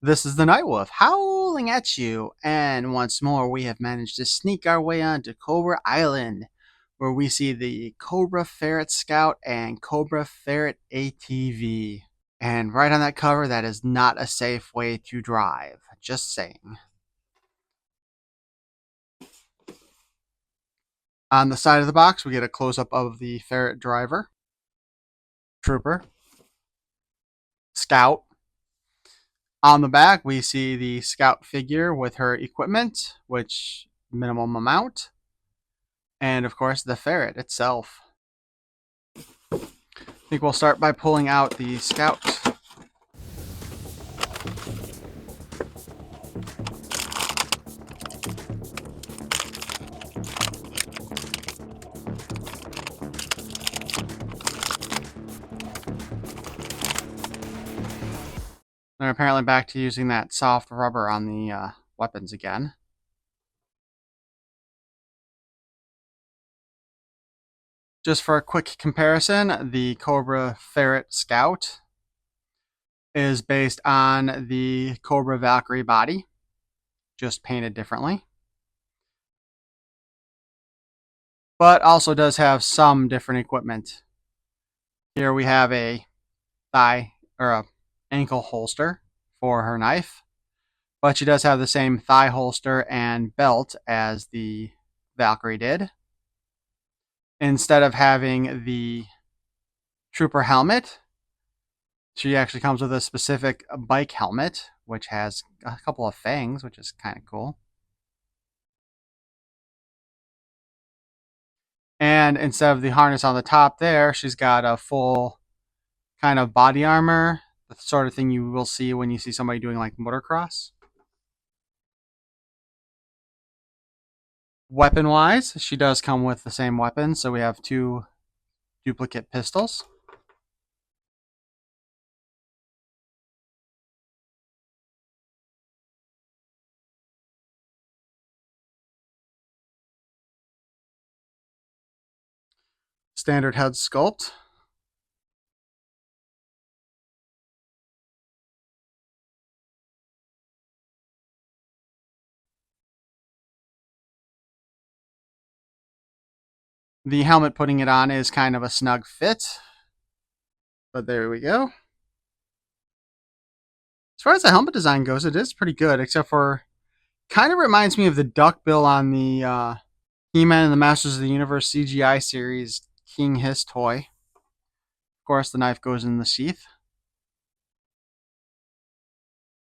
This is the Night Wolf howling at you, and once more we have managed to sneak our way onto Cobra Island, where we see the Cobra Ferret Scout and Cobra Ferret ATV. And right on that cover, that is not a safe way to drive. Just saying. On the side of the box, we get a close up of the ferret driver, trooper, scout. On the back, we see the scout figure with her equipment, which minimum amount, and of course the ferret itself. I think we'll start by pulling out the scout. They're apparently back to using that soft rubber on the weapons again. Just for a quick comparison, the Cobra Ferret Scout is based on the Cobra Valkyrie body, just painted differently. But also does have some different equipment. Here we have a thigh or a ankle holster for her knife, but she does have the same thigh holster and belt as the Valkyrie did. Instead of having the trooper helmet, she actually comes with a specific bike helmet, which has a couple of fangs, which is kind of cool. And instead of the harness on the top there, she's got a full kind of body armor, the sort of thing you will see when you see somebody doing like motocross. Weapon-wise, she does come with the same weapon, so we have two duplicate pistols. Standard head sculpt. The helmet putting it on is kind of a snug fit, but there we go. As far as the helmet design goes, it is pretty good, except for kind of reminds me of the duckbill on the He-Man and the Masters of the Universe CGI series King Hiss toy. Of course, the knife goes in the sheath.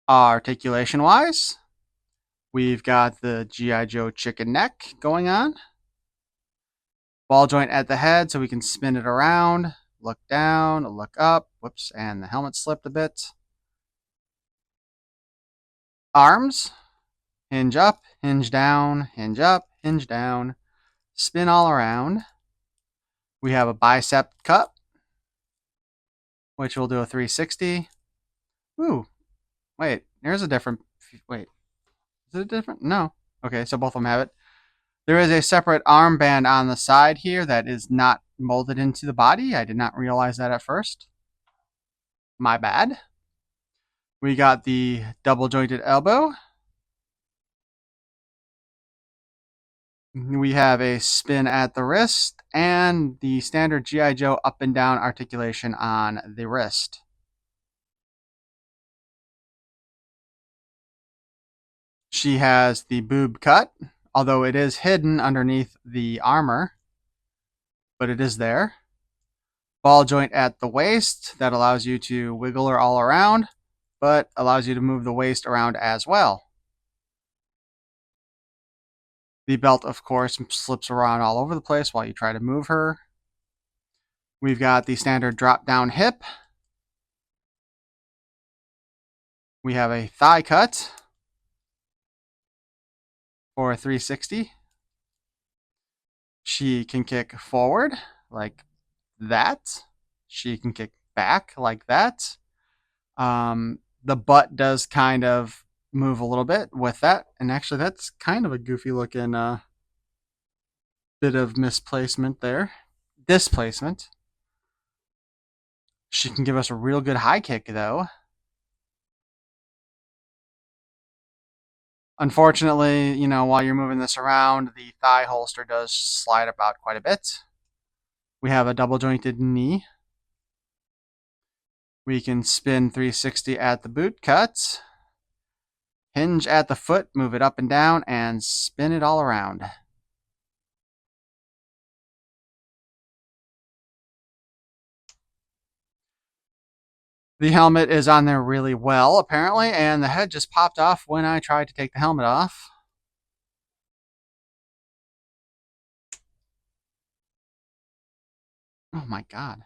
Articulation-wise, we've got the G.I. Joe chicken neck going on. Ball joint at the head so we can spin it around, look down, look up. Whoops, and the helmet slipped a bit. Arms, hinge up, hinge down, hinge up, hinge down, spin all around. We have a bicep cut, which will do a 360. Ooh, wait, there's a different, wait, is it different? No. Okay, so both of them have it. There is a separate armband on the side here that is not molded into the body. I did not realize that at first. My bad. We got the double jointed elbow. We have a spin at the wrist and the standard G.I. Joe up and down articulation on the wrist. She has the boob cut, although it is hidden underneath the armor, but it is there. Ball joint at the waist that allows you to wiggle her all around, but allows you to move the waist around as well. The belt, of course, slips around all over the place while you try to move her. We've got the standard drop down hip. We have a thigh cut for a 360. She can kick forward like that. She can kick back like that. The butt does kind of move a little bit with that, and actually that's kind of a goofy looking bit of misplacement there. Displacement. She can give us a real good high kick though. Unfortunately, while you're moving this around, the thigh holster does slide about quite a bit. We have a double jointed knee. We can spin 360 at the boot cut, hinge at the foot, move it up and down, and spin it all around. The helmet is on there really well, apparently, and the head just popped off when I tried to take the helmet off. Oh my god.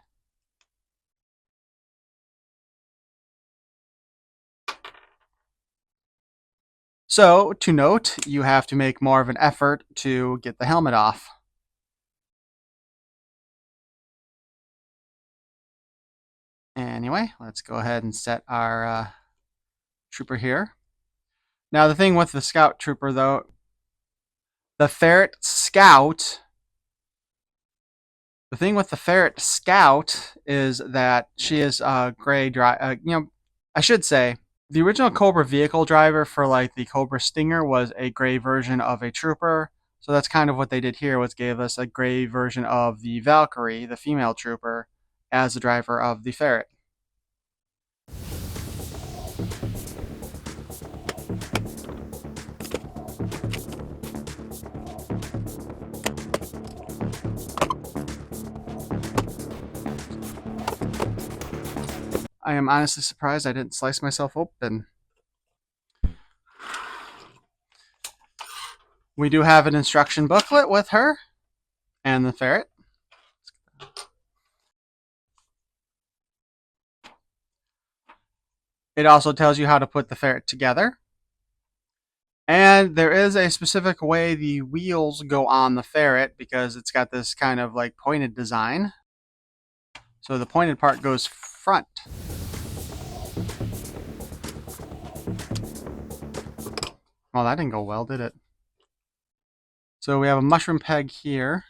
So, to note, you have to make more of an effort to get the helmet off. Anyway, let's go ahead and set our trooper here. Now, the thing with the scout trooper, though, the ferret scout. The thing with the ferret scout is that she is a gray I should say the original Cobra vehicle driver for like the Cobra Stinger was a gray version of a trooper. So that's kind of what they did here, was gave us a gray version of the Valkyrie, the female trooper, as the driver of the ferret. I am honestly surprised I didn't slice myself open. We do have an instruction booklet with her and the ferret. It also tells you how to put the ferret together. And there is a specific way the wheels go on the ferret because it's got this kind of like pointed design. So the pointed part goes front. Well, that didn't go well, did it? So we have a mushroom peg here.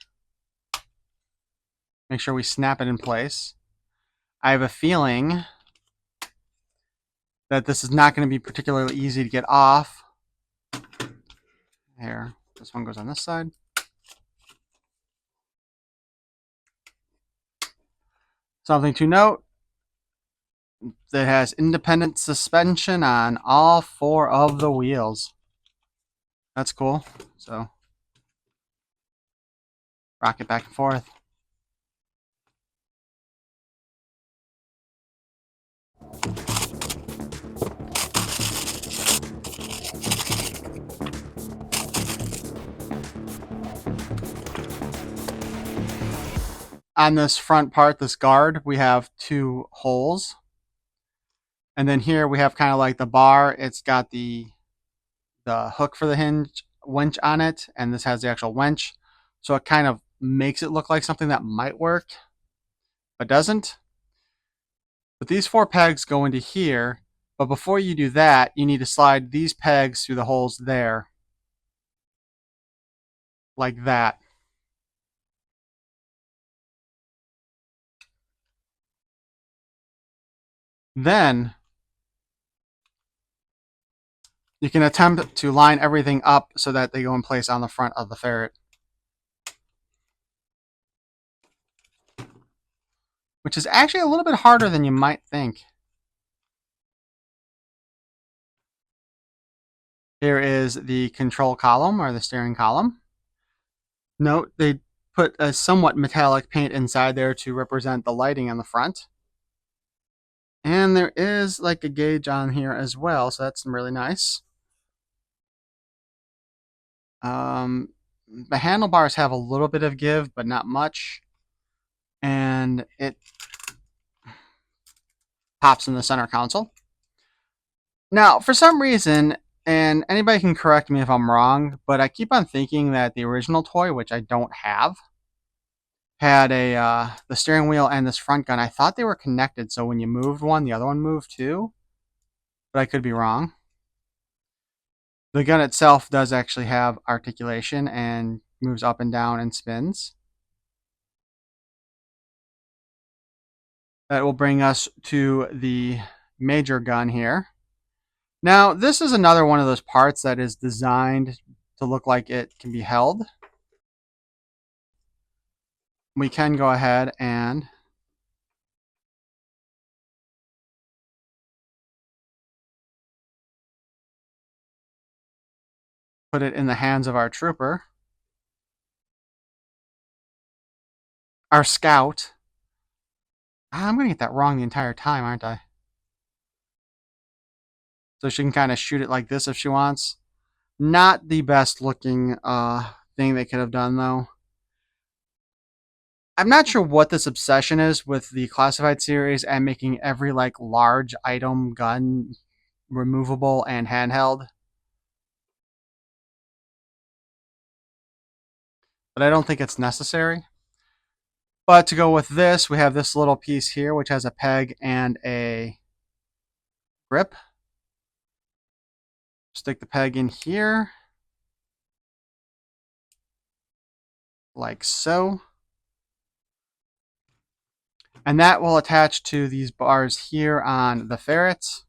Make sure we snap it in place. I have a feeling that this is not going to be particularly easy to get off. Here, this one goes on this side. Something to note, that has independent suspension on all 4 of the wheels. That's cool. So, rock it back and forth. On this front part, this guard, we have 2 holes. And then here we have kind of like the bar. It's got the hook for the hinge winch on it, and this has the actual winch. So it kind of makes it look like something that might work, but doesn't. But these 4 pegs go into here. But before you do that, you need to slide these pegs through the holes there. Like that. Then you can attempt to line everything up so that they go in place on the front of the ferret. Which is actually a little bit harder than you might think. Here is the control column, or the steering column. Note they put a somewhat metallic paint inside there to represent the lighting on the front. And there is like a gauge on here as well, so that's really nice. The handlebars have a little bit of give, but not much. And it pops in the center console. Now, for some reason, and anybody can correct me if I'm wrong, but I keep on thinking that the original toy, which I don't have, had the steering wheel and this front gun. I thought they were connected, so when you moved one, the other one moved too. But I could be wrong. The gun itself does actually have articulation and moves up and down and spins. That will bring us to the major gun here. Now, this is another one of those parts that is designed to look like it can be held. We can go ahead and put it in the hands of our trooper, our scout. I'm going to get that wrong the entire time, aren't I? So she can kind of shoot it like this if she wants. Not the best looking thing they could have done, though. I'm not sure what this obsession is with the classified series and making every like large item gun removable and handheld. But I don't think it's necessary. But to go with this, we have this little piece here, which has a peg and a grip. Stick the peg in here, like so. And that will attach to these bars here on the ferrets.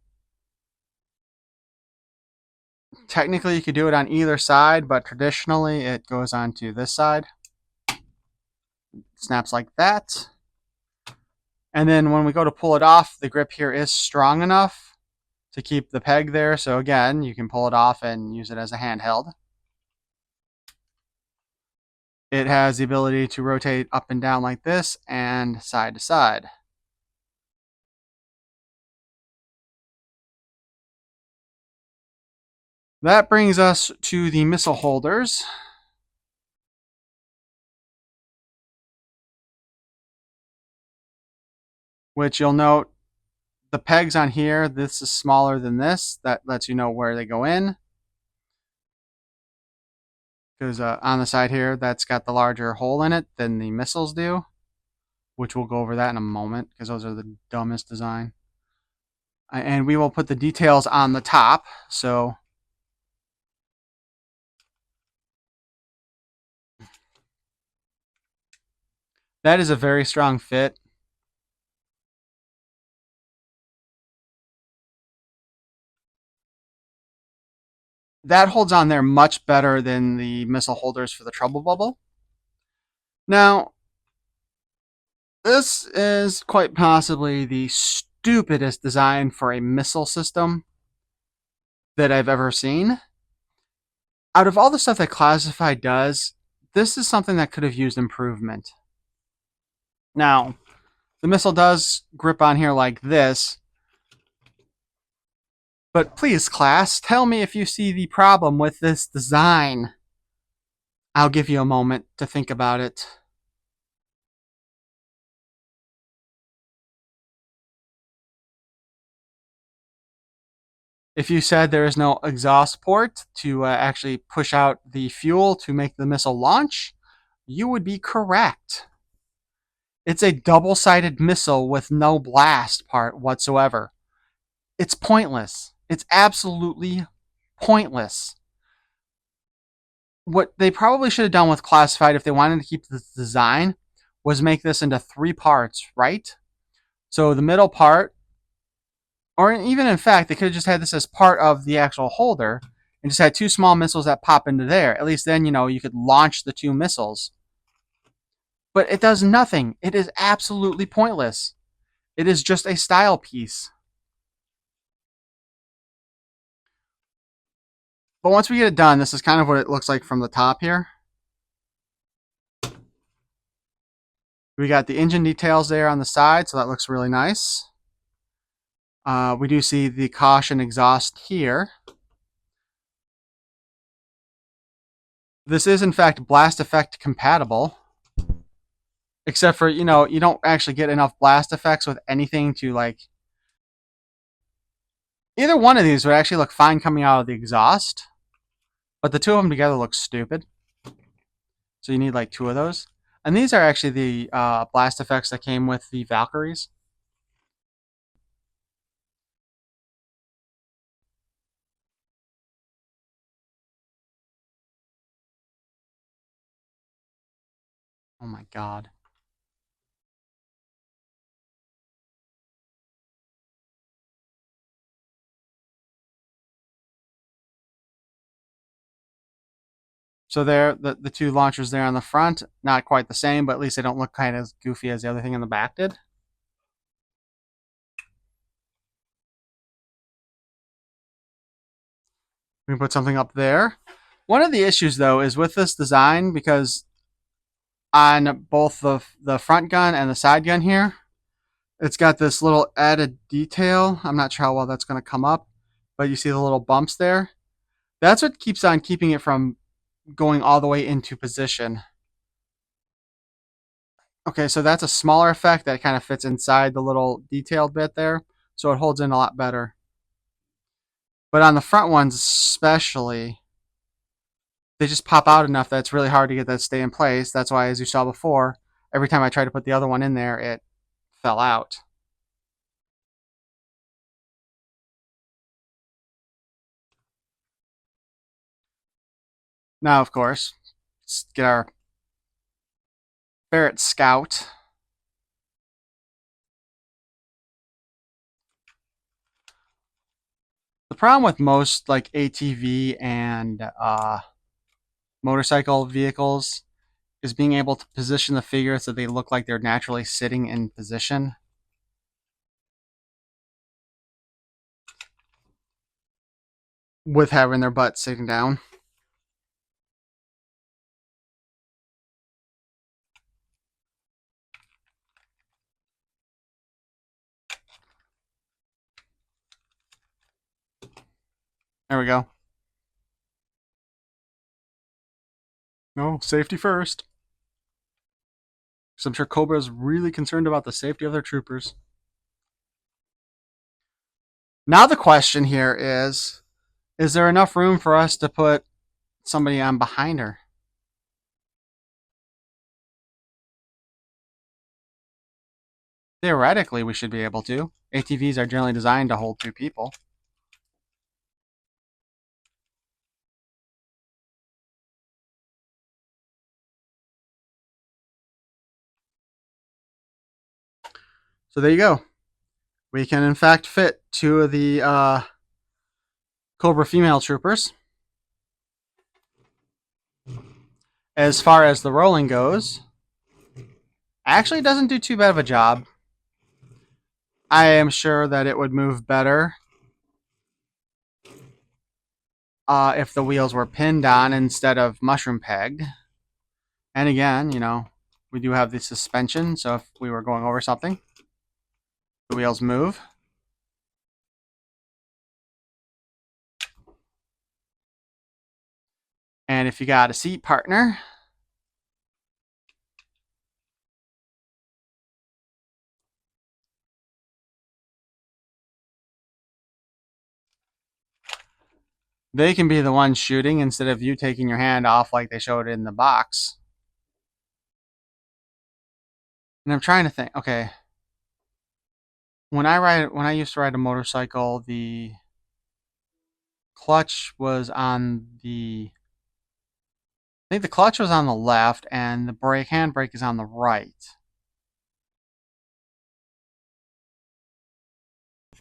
Technically, you could do it on either side, but traditionally it goes onto this side. Snaps like that. And then when we go to pull it off, the grip here is strong enough to keep the peg there. So again, you can pull it off and use it as a handheld. It has the ability to rotate up and down like this and side to side. That brings us to the missile holders. Which you'll note the pegs on here, this is smaller than this. That lets you know where they go in. Because on the side here, that's got the larger hole in it than the missiles do. Which we'll go over that in a moment, because those are the dumbest design. And we will put the details on the top. So that is a very strong fit. That holds on there much better than the missile holders for the trouble bubble. Now, this is quite possibly the stupidest design for a missile system that I've ever seen. Out of all the stuff that Classified does, this is something that could have used improvement. Now, the missile does grip on here like this, but please, class, tell me if you see the problem with this design. I'll give you a moment to think about it. If you said there is no exhaust port to actually push out the fuel to make the missile launch, you would be correct. It's a double-sided missile with no blast part whatsoever. It's pointless. It's absolutely pointless. What they probably should have done with Classified if they wanted to keep this design was make this into 3 parts, right? So the middle part, or even in fact, they could have just had this as part of the actual holder and just had 2 small missiles that pop into there. At least then, you could launch the 2 missiles. But it does nothing. It is absolutely pointless. It is just a style piece. But once we get it done, this is kind of what it looks like from the top here. We got the engine details there on the side, so that looks really nice. We do see the caution exhaust here. This is, in fact, blast effect compatible. Except for, you don't actually get enough blast effects with anything to, like... Either one of these would actually look fine coming out of the exhaust. But the 2 of them together look stupid. So you need, like, 2 of those. And these are actually the blast effects that came with the Valkyries. Oh my god. So there, the two launchers there on the front, not quite the same, but at least they don't look kind of as goofy as the other thing in the back did. We can put something up there. One of the issues though is with this design, because on both the front gun and the side gun here, it's got this little added detail. I'm not sure how well that's going to come up, but you see the little bumps there. That's what keeps on keeping it from going all the way into position. Okay, so that's a smaller effect that kind of fits inside the little detailed bit there, so it holds in a lot better. But on the front ones especially, they just pop out enough that it's really hard to get that to stay in place. That's why, as you saw before, every time I tried to put the other one in there, it fell out. Now, of course, let's get our Ferret Scout. The problem with most like ATV and motorcycle vehicles is being able to position the figure so they look like they're naturally sitting in position. With having their butt sitting down. There we go. No, safety first. Because I'm sure Cobra is really concerned about the safety of their troopers. Now the question here is there enough room for us to put somebody on behind her? Theoretically, we should be able to. ATVs are generally designed to hold two people. So there you go. We can, in fact, fit two of the Cobra female troopers. As far as the rolling goes, actually doesn't do too bad of a job. I am sure that it would move better if the wheels were pinned on instead of mushroom pegged. And again, we do have the suspension, so if we were going over something, the wheels move. And if you got a seat partner, they can be the ones shooting instead of you taking your hand off like they showed in the box. And I'm trying to think, okay, when I used to ride a motorcycle, the clutch was on I think the clutch was on the left and the handbrake is on the right.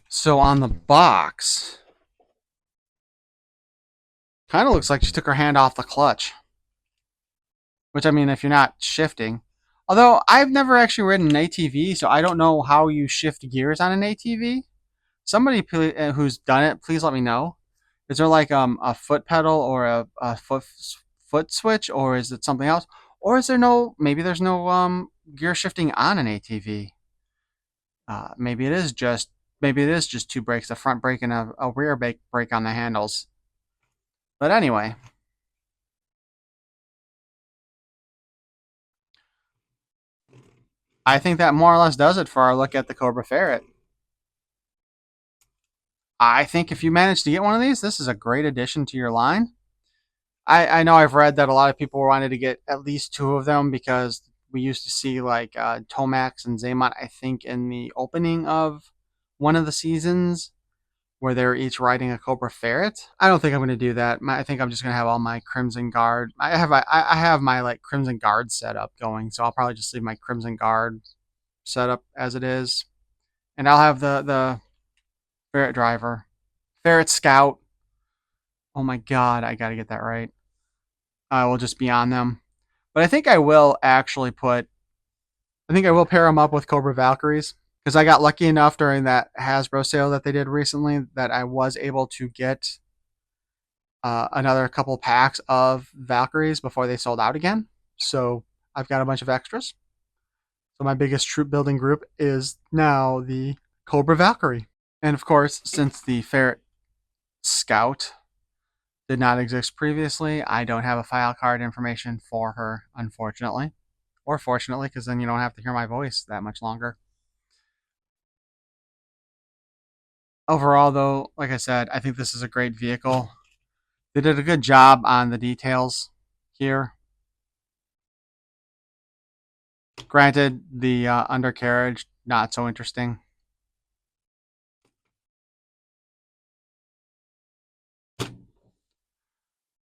So on the box, kind of looks like she took her hand off the clutch. Which, I mean, if you're not shifting. Although I've never actually ridden an ATV, so I don't know how you shift gears on an ATV. Somebody who's done it, please let me know. Is there like a foot pedal or a foot switch, or is it something else? Or is there maybe there's no gear shifting on an ATV? Maybe it is just two brakes, a front brake and a rear brake on the handles. But anyway, I think that more or less does it for our look at the Cobra Ferret. I think if you manage to get one of these, this is a great addition to your line. I know I've read that a lot of people wanted to get at least two of them because we used to see like Tomax and Zaymont, I think, in the opening of one of the seasons where they're each riding a Cobra Ferret. I don't think I'm going to do that. I think I'm just going to have all my Crimson Guard. I have my like Crimson Guard setup going, so I'll probably just leave my Crimson Guard setup as it is, and I'll have the Ferret driver, Ferret Scout. Oh my god, I got to get that right. I will just be on them. But I think I will actually I think I will pair them up with Cobra Valkyries because I got lucky enough during that Hasbro sale that they did recently that I was able to get another couple packs of Valkyries before they sold out again. So I've got a bunch of extras. So my biggest troop building group is now the Cobra Valkyrie. And of course, since the Ferret Scout did not exist previously, I don't have a file card information for her, unfortunately. Or fortunately, because then you don't have to hear my voice that much longer. Overall, though, like I said, I think this is a great vehicle. They did a good job on the details here. Granted, the undercarriage, not so interesting.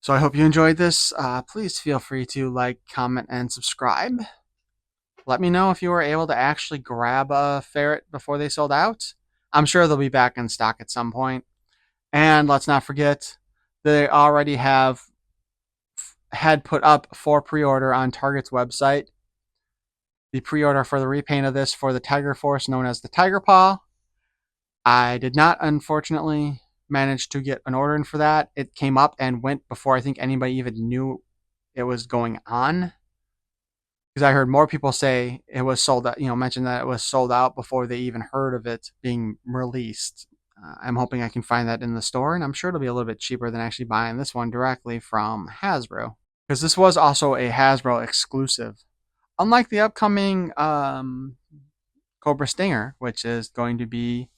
So I hope you enjoyed this. Please feel free to like, comment, and subscribe. Let me know if you were able to actually grab a ferret before they sold out. I'm sure they'll be back in stock at some point. And let's not forget, they already had put up for pre-order on Target's website the pre-order for the repaint of this for the Tiger Force known as the Tiger Paw. I did not, unfortunately, manage to get an order in for that. It came up and went before I think anybody even knew it was going on. Because I heard more people say it was sold out, mention that it was sold out before they even heard of it being released. I'm hoping I can find that in the store, and I'm sure it'll be a little bit cheaper than actually buying this one directly from Hasbro. Because this was also a Hasbro exclusive. Unlike the upcoming Cobra Stinger, which is going to be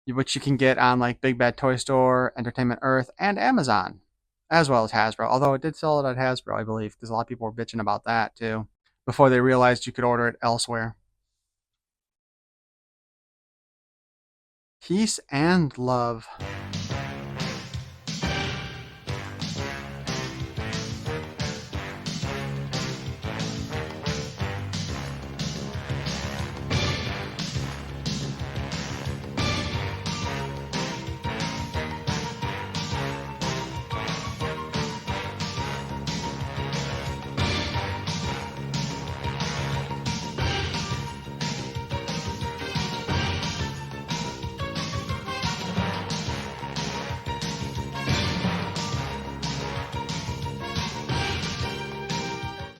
which you can get on like Big Bad Toy Store, Entertainment Earth, and Amazon, as well as Hasbro. Although it did sell it at Hasbro, I believe, because a lot of people were bitching about that too, before they realized you could order it elsewhere. Peace and love.